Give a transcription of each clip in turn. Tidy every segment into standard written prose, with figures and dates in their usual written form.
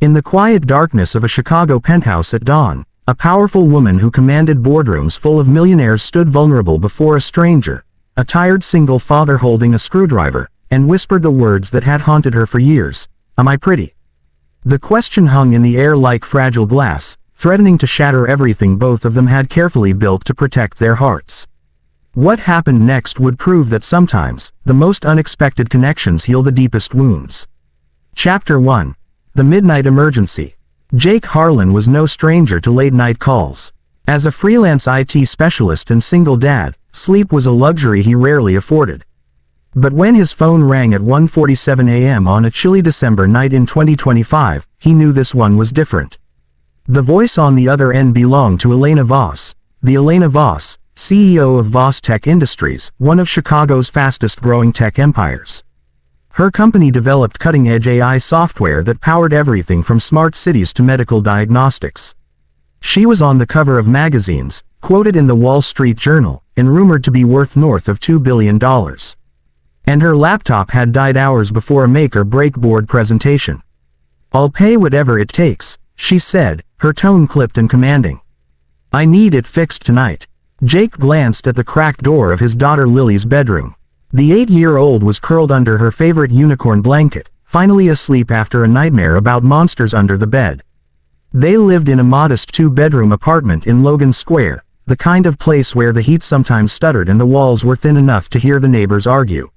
In the quiet darkness of a Chicago penthouse at dawn, a powerful woman who commanded boardrooms full of millionaires stood vulnerable before a stranger, a tired single father holding a screwdriver, and whispered the words that had haunted her for years. Am I pretty? The question hung in the air like fragile glass, threatening to shatter everything both of them had carefully built to protect their hearts. What happened next would prove that sometimes, the most unexpected connections heal the deepest wounds. Chapter 1. The Midnight Emergency. Jake Harlan was no stranger to late-night calls. As a freelance IT specialist and single dad, sleep was a luxury he rarely afforded. But when his phone rang at 1:47 a.m. on a chilly December night in 2025, he knew this one was different. The voice on the other end belonged to Elena Voss. The Elena Voss, CEO of Voss Tech Industries, one of Chicago's fastest-growing tech empires. Her company developed cutting-edge AI software that powered everything from smart cities to medical diagnostics. She was on the cover of magazines, quoted in the Wall Street Journal, and rumored to be worth north of $2 billion. And her laptop had died hours before a make-or-break board presentation. "I'll pay whatever it takes," she said, her tone clipped and commanding. "I need it fixed tonight." Jake glanced at the cracked door of his daughter Lily's bedroom. The 8-year-old was curled under her favorite unicorn blanket, finally asleep after a nightmare about monsters under the bed. They lived in a modest 2-bedroom apartment in Logan Square, the kind of place where the heat sometimes stuttered and the walls were thin enough to hear the neighbors argue.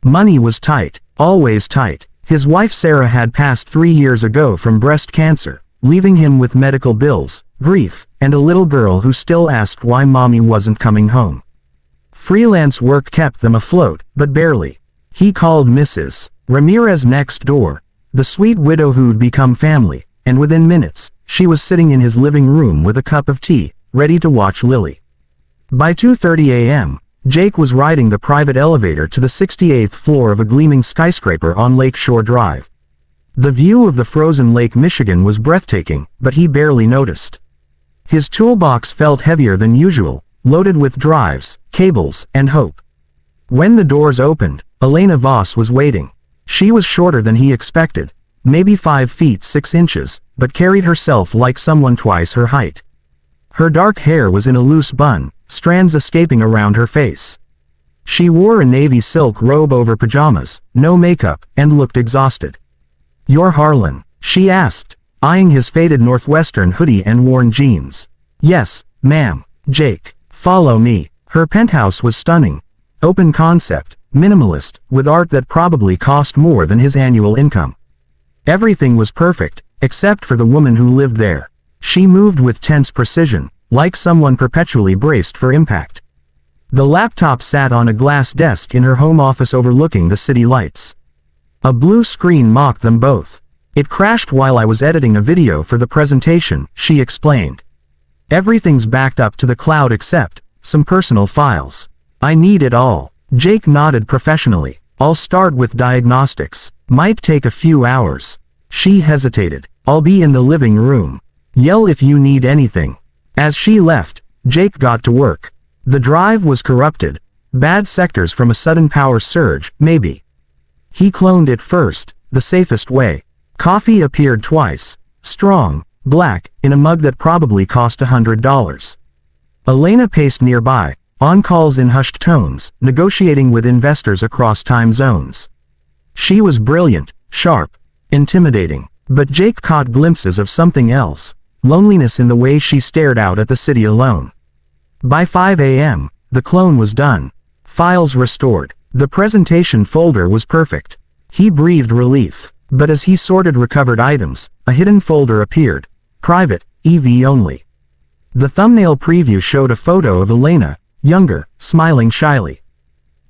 Money was tight, always tight. His wife Sarah had passed 3 years ago from breast cancer, leaving him with medical bills, grief, and a little girl who still asked why mommy wasn't coming home. Freelance work kept them afloat, but barely. He called Mrs. Ramirez next door, the sweet widow who'd become family, and within minutes, she was sitting in his living room with a cup of tea, ready to watch Lily. By 2:30 a.m., Jake was riding the private elevator to the 68th floor of a gleaming skyscraper on Lakeshore Drive. The view of the frozen Lake Michigan was breathtaking, but he barely noticed. His toolbox felt heavier than usual, loaded with drives, cables, and hope. When the doors opened, Elena Voss was waiting. She was shorter than he expected, maybe 5 feet 6 inches, but carried herself like someone twice her height. Her dark hair was in a loose bun, strands escaping around her face. She wore a navy silk robe over pajamas, no makeup, and looked exhausted. "You're Harlan?" she asked, eyeing his faded Northwestern hoodie and worn jeans. "Yes, ma'am." "Jake, follow me." Her penthouse was stunning. Open concept, minimalist, with art that probably cost more than his annual income. Everything was perfect, except for the woman who lived there. She moved with tense precision, like someone perpetually braced for impact. The laptop sat on a glass desk in her home office overlooking the city lights. A blue screen mocked them both. "It crashed while I was editing a video for the presentation," she explained. "Everything's backed up to the cloud except some personal files. I need it all." Jake nodded professionally. "I'll start with diagnostics. Might take a few hours." She hesitated. "I'll be in the living room. Yell if you need anything." As she left, Jake got to work. The drive was corrupted. Bad sectors from a sudden power surge, maybe. He cloned it first, the safest way. Coffee appeared twice. Strong, black, in a mug that probably cost $100. Elena paced nearby, on calls in hushed tones, negotiating with investors across time zones. She was brilliant, sharp, intimidating. But Jake caught glimpses of something else. Loneliness in the way she stared out at the city alone. By 5 a.m., the clone was done. Files restored. The presentation folder was perfect. He breathed relief. But as he sorted recovered items, a hidden folder appeared. Private, EV only. The thumbnail preview showed a photo of Elena, younger, smiling shyly.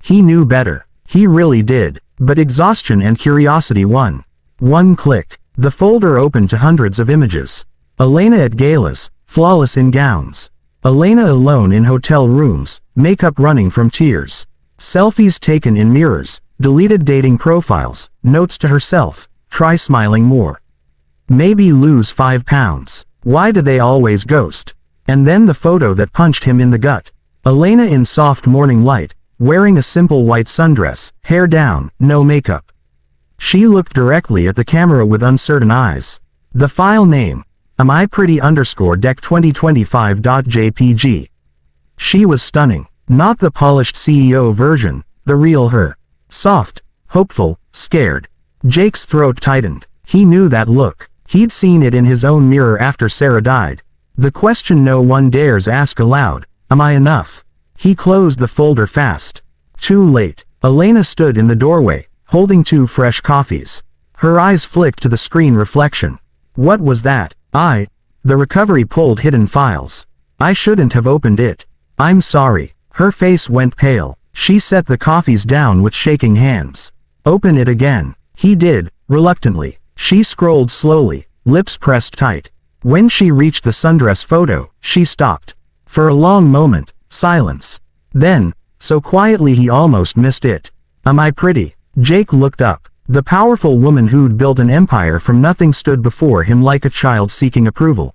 He knew better. He really did. But exhaustion and curiosity won. One click. The folder opened to hundreds of images. Elena at galas, flawless in gowns. Elena alone in hotel rooms, makeup running from tears. Selfies taken in mirrors, deleted dating profiles, notes to herself, try smiling more. Maybe lose 5 pounds. Why do they always ghost? And then the photo that punched him in the gut. Elena in soft morning light, wearing a simple white sundress, hair down, no makeup. She looked directly at the camera with uncertain eyes. The file name, Am I Pretty _deck2025.jpg. She was stunning. Not the polished CEO version, the real her. Soft, hopeful, scared. Jake's throat tightened. He knew that look. He'd seen it in his own mirror after Sarah died. The question no one dares ask aloud, am I enough? He closed the folder fast. Too late. Elena stood in the doorway, holding 2 fresh coffees. Her eyes flicked to the screen reflection. What was that? The recovery pulled hidden files. I shouldn't have opened it. I'm sorry. Her face went pale. She set the coffees down with shaking hands. Open it again. He did, reluctantly. She scrolled slowly, lips pressed tight. When she reached the sundress photo, she stopped. For a long moment, silence. Then, so quietly he almost missed it. Am I pretty? Jake looked up. The powerful woman who'd built an empire from nothing stood before him like a child seeking approval.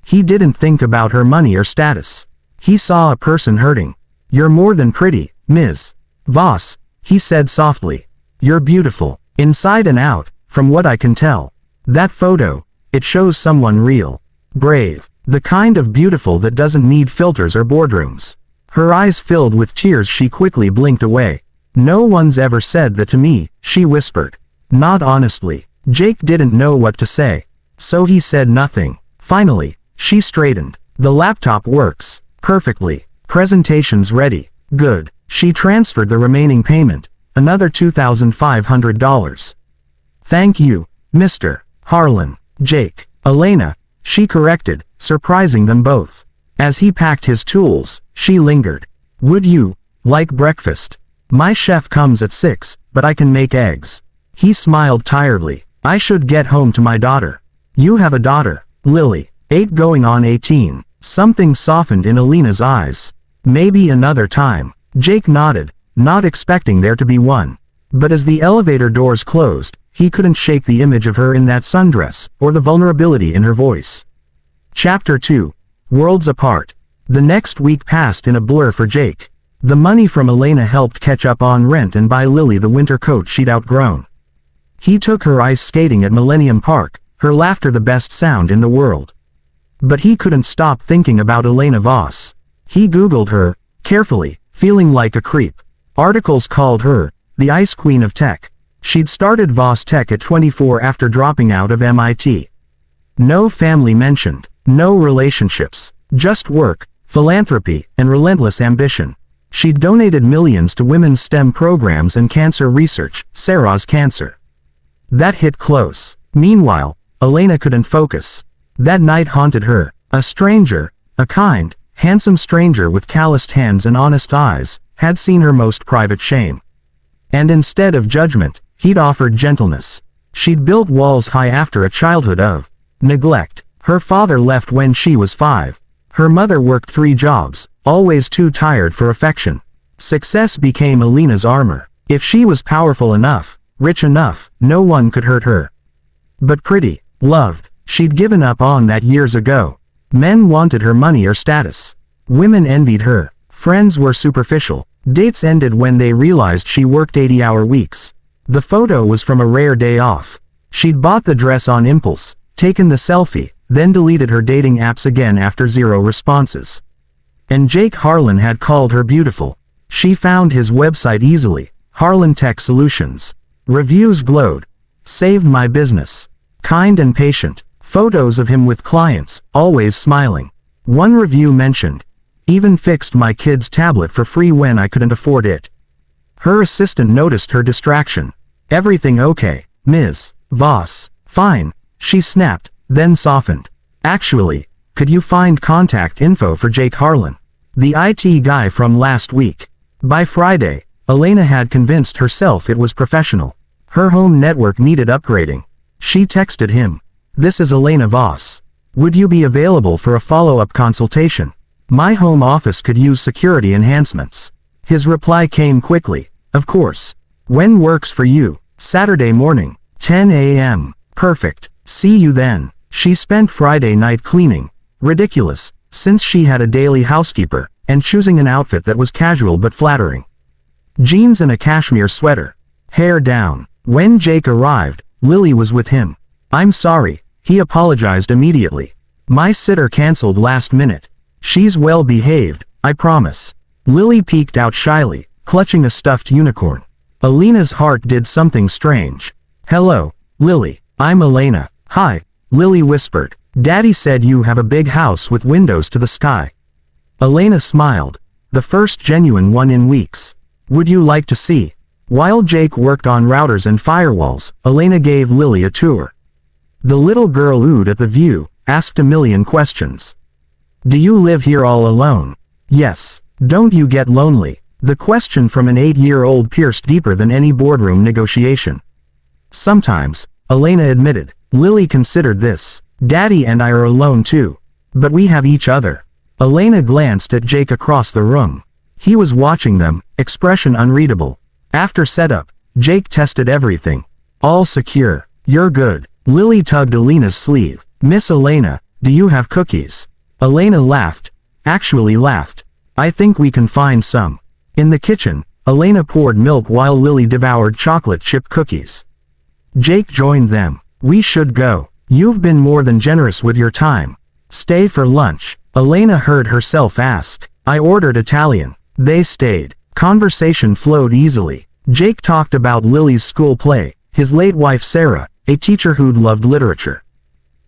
He didn't think about her money or status. He saw a person hurting. You're more than pretty, Ms. Voss, he said softly. You're beautiful, inside and out, from what I can tell. That photo, it shows someone real. Brave. The kind of beautiful that doesn't need filters or boardrooms. Her eyes filled with tears. She quickly blinked away. No one's ever said that to me, she whispered. Not honestly. Jake didn't know what to say. So he said nothing. Finally, she straightened. The laptop works. Perfectly. Presentation's ready. Good. She transferred the remaining payment. Another $2,500. Thank you, Mr. Harlan. Jake. Elena, she corrected, surprising them both. As he packed his tools, she lingered. Would you like breakfast? My chef comes at 6, but I can make eggs. He smiled tiredly. I should get home to my daughter. You have a daughter, Lily, 8 going on 18. Something softened in Elena's eyes. Maybe another time. Jake nodded, not expecting there to be one. But as the elevator doors closed, he couldn't shake the image of her in that sundress, or the vulnerability in her voice. Chapter 2. Worlds Apart. The next week passed in a blur for Jake. The money from Elena helped catch up on rent and buy Lily the winter coat she'd outgrown. He took her ice skating at Millennium Park, her laughter the best sound in the world. But he couldn't stop thinking about Elena Voss. He Googled her, carefully, feeling like a creep. Articles called her the Ice Queen of Tech. She'd started Voss Tech at 24 after dropping out of MIT. No family mentioned, no relationships, just work, philanthropy, and relentless ambition. She'd donated millions to women's STEM programs and cancer research, Sarah's cancer. That hit close. Meanwhile, Elena couldn't focus. That night haunted her. A stranger, a kind, handsome stranger with calloused hands and honest eyes, had seen her most private shame. And instead of judgment, he'd offered gentleness. She'd built walls high after a childhood of neglect. Her father left when she was 5. Her mother worked 3 jobs, always too tired for affection. Success became Elena's armor. If she was powerful enough, rich enough, no one could hurt her. But pretty, loved, she'd given up on that years ago. Men wanted her money or status. Women envied her. Friends were superficial. Dates ended when they realized she worked 80-hour weeks. The photo was from a rare day off. She'd bought the dress on impulse, taken the selfie, then deleted her dating apps again after 0 responses. And Jake Harlan had called her beautiful. She found his website easily, Harlan Tech Solutions. Reviews glowed. Saved my business. Kind and patient. Photos of him with clients, always smiling. One review mentioned, even fixed my kid's tablet for free when I couldn't afford it. Her assistant noticed her distraction. Everything okay, Ms. Voss? Fine, she snapped, then softened. Actually, could you find contact info for Jake Harlan, the IT guy from last week? By Friday, Elena had convinced herself it was professional. Her home network needed upgrading. She texted him. This is Elena Voss. Would you be available for a follow-up consultation? My home office could use security enhancements. His reply came quickly. Of course. When works for you? Saturday morning, 10 a.m. Perfect. See you then. She spent Friday night cleaning. Ridiculous, since she had a daily housekeeper, and choosing an outfit that was casual but flattering. Jeans and a cashmere sweater. Hair down. When Jake arrived, Lily was with him. I'm sorry, He apologized immediately. My sitter canceled last minute. She's well behaved, I promise. Lily peeked out shyly, clutching a stuffed unicorn. Elena's heart did something strange. Hello, Lily. I'm Elena. Hi, Lily whispered. Daddy said you have a big house with windows to the sky. Elena smiled. The first genuine one in weeks. Would you like to see? While Jake worked on routers and firewalls, Elena gave Lily a tour. The little girl oohed at the view, asked a million questions. Do you live here all alone? Yes. Don't you get lonely? The question from an 8-year-old pierced deeper than any boardroom negotiation. Sometimes, Elena admitted. Lily considered this. Daddy and I are alone too. But we have each other. Elena glanced at Jake across the room. He was watching them, expression unreadable. After setup, Jake tested everything. All secure. You're good. Lily tugged Elena's sleeve. Miss Elena, do you have cookies? Elena laughed. Actually laughed. I think we can find some. In the kitchen, Elena poured milk while Lily devoured chocolate chip cookies. Jake joined them. We should go. You've been more than generous with your time. Stay for lunch. Elena heard herself ask. I ordered Italian. They stayed. Conversation flowed easily. Jake talked about Lily's school play, his late wife Sarah, a teacher who'd loved literature.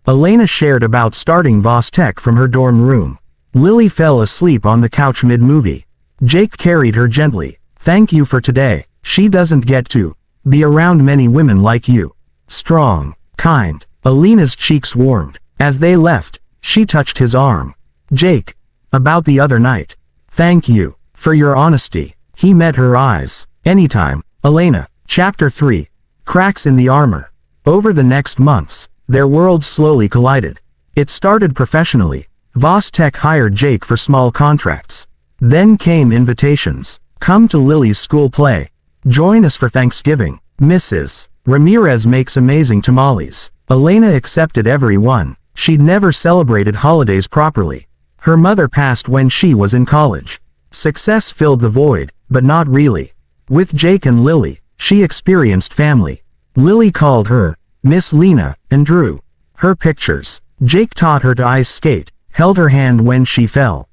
Elena shared about starting Voss Tech from her dorm room. Lily fell asleep on the couch mid-movie. Jake carried her gently. Thank you for today. She doesn't get to be around many women like you. Strong, kind. Elena's cheeks warmed. As they left, she touched his arm. Jake. About the other night. Thank you for your honesty. He met her eyes. Anytime. Elena. Chapter 3. Cracks in the armor. Over the next months, their worlds slowly collided. It started professionally. Voss Tech hired Jake for small contracts. Then came invitations. Come to Lily's school play. Join us for Thanksgiving. Mrs. Ramirez makes amazing tamales. Elena accepted every one. She'd never celebrated holidays properly. Her mother passed when she was in college. Success filled the void, but not really. With Jake and Lily, she experienced family. Lily called her Miss Lena and drew her pictures. Jake taught her to ice skate, held her hand when she fell.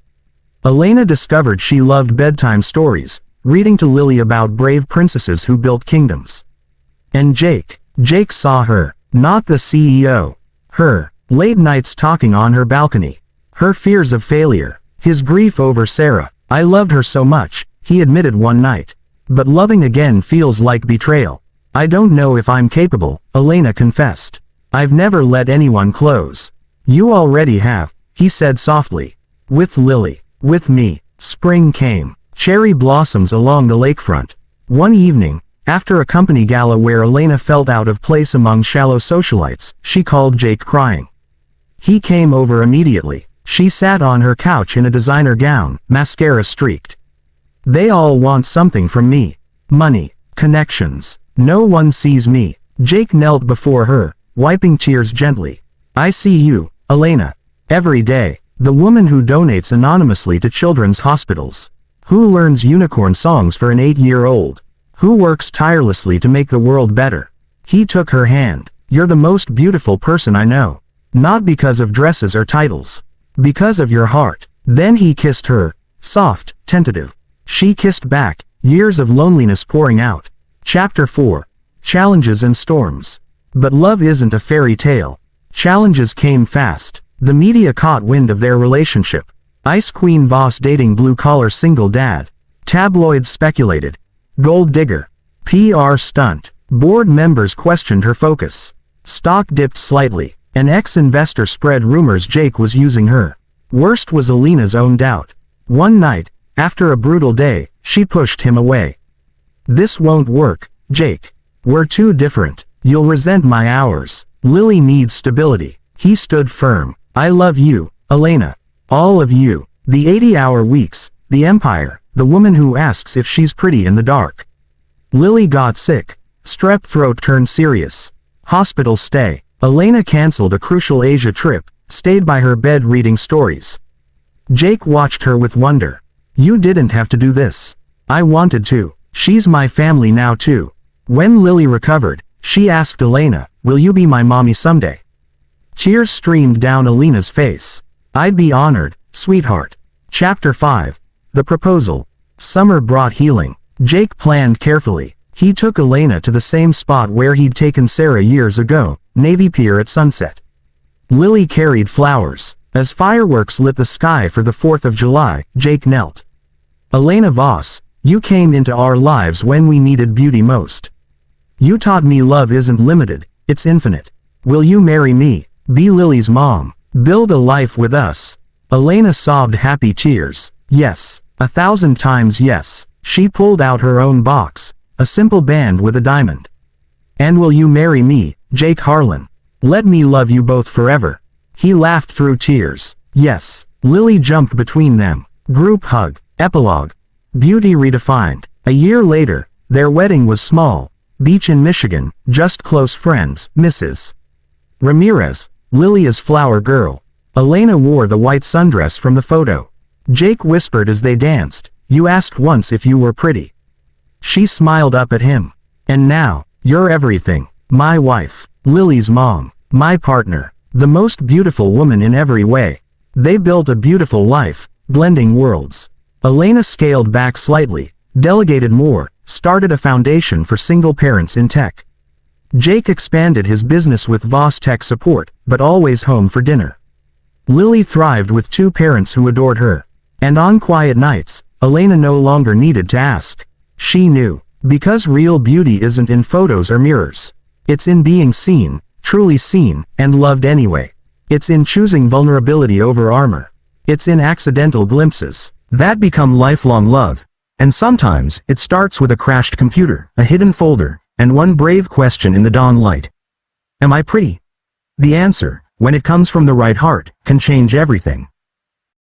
Elena discovered she loved bedtime stories, reading to Lily about brave princesses who built kingdoms. And Jake saw her, not the CEO. Her, late nights talking on her balcony. Her fears of failure, his grief over Sarah. I loved her so much, he admitted one night. But loving again feels like betrayal. I don't know if I'm capable, Elena confessed. I've never let anyone close. You already have, he said softly. With Lily. With me. Spring came. Cherry blossoms along the lakefront. One evening, after a company gala where Elena felt out of place among shallow socialites, she called Jake crying. He came over immediately. She sat on her couch in a designer gown, mascara streaked. They all want something from me. Money. Connections. No one sees me. Jake knelt before her, wiping tears gently. I see you, Elena. Every day. The woman who donates anonymously to children's hospitals. Who learns unicorn songs for an 8-year-old. Who works tirelessly to make the world better. He took her hand. You're the most beautiful person I know. Not because of dresses or titles. Because of your heart. Then he kissed her. Soft, tentative. She kissed back, years of loneliness pouring out. Chapter 4. Challenges and storms. But love isn't a fairy tale. Challenges came fast. The media caught wind of their relationship. Ice Queen Voss dating blue-collar single dad. Tabloids speculated. Gold digger. PR stunt. Board members questioned her focus. Stock dipped slightly. An ex-investor spread rumors Jake was using her. Worst was Elena's own doubt. One night, after a brutal day, she pushed him away. This won't work, Jake. We're too different. You'll resent my hours. Lily needs stability. He stood firm. I love you, Elena. All of you. The 80-hour weeks, the empire, the woman who asks if she's pretty in the dark. Lily got sick. Strep throat turned serious. Hospital stay. Elena canceled a crucial Asia trip, stayed by her bed reading stories. Jake watched her with wonder. You didn't have to do this. I wanted to. She's my family now too. When Lily recovered, she asked Elena, will you be my mommy someday? Tears streamed down Elena's face. I'd be honored, sweetheart. Chapter 5. The Proposal. Summer brought healing. Jake planned carefully. He took Elena to the same spot where he'd taken Sarah years ago, Navy Pier at sunset. Lily carried flowers. As fireworks lit the sky for the 4th of July, Jake knelt. Elena Voss, you came into our lives when we needed beauty most. You taught me love isn't limited, it's infinite. Will you marry me, be Lily's mom, build a life with us? Elena sobbed happy tears. Yes, 1,000 times yes. She pulled out her own box, a simple band with a diamond. And will you marry me, Jake Harlan? Let me love you both forever. He laughed through tears. Yes. Lily jumped between them. Group hug. Epilogue. Beauty redefined. A year later, their wedding was small. Beach in Michigan, just close friends, Mrs. Ramirez, Lily flower girl. Elena wore the white sundress from the photo. Jake whispered as they danced, you asked once if you were pretty. She smiled up at him. And now, you're everything. My wife, Lily's mom, my partner, the most beautiful woman in every way. They built a beautiful life, blending worlds. Elena scaled back slightly, delegated more, started a foundation for single parents in tech. Jake expanded his business with Voss Tech support, but always home for dinner. Lily thrived with 2 parents who adored her. And on quiet nights, Elena no longer needed to ask. She knew. Because real beauty isn't in photos or mirrors. It's in being seen, truly seen, and loved anyway. It's in choosing vulnerability over armor. It's in accidental glimpses that become lifelong love. And sometimes, it starts with a crashed computer, a hidden folder, and one brave question in the dawn light. Am I pretty? The answer, when it comes from the right heart, can change everything.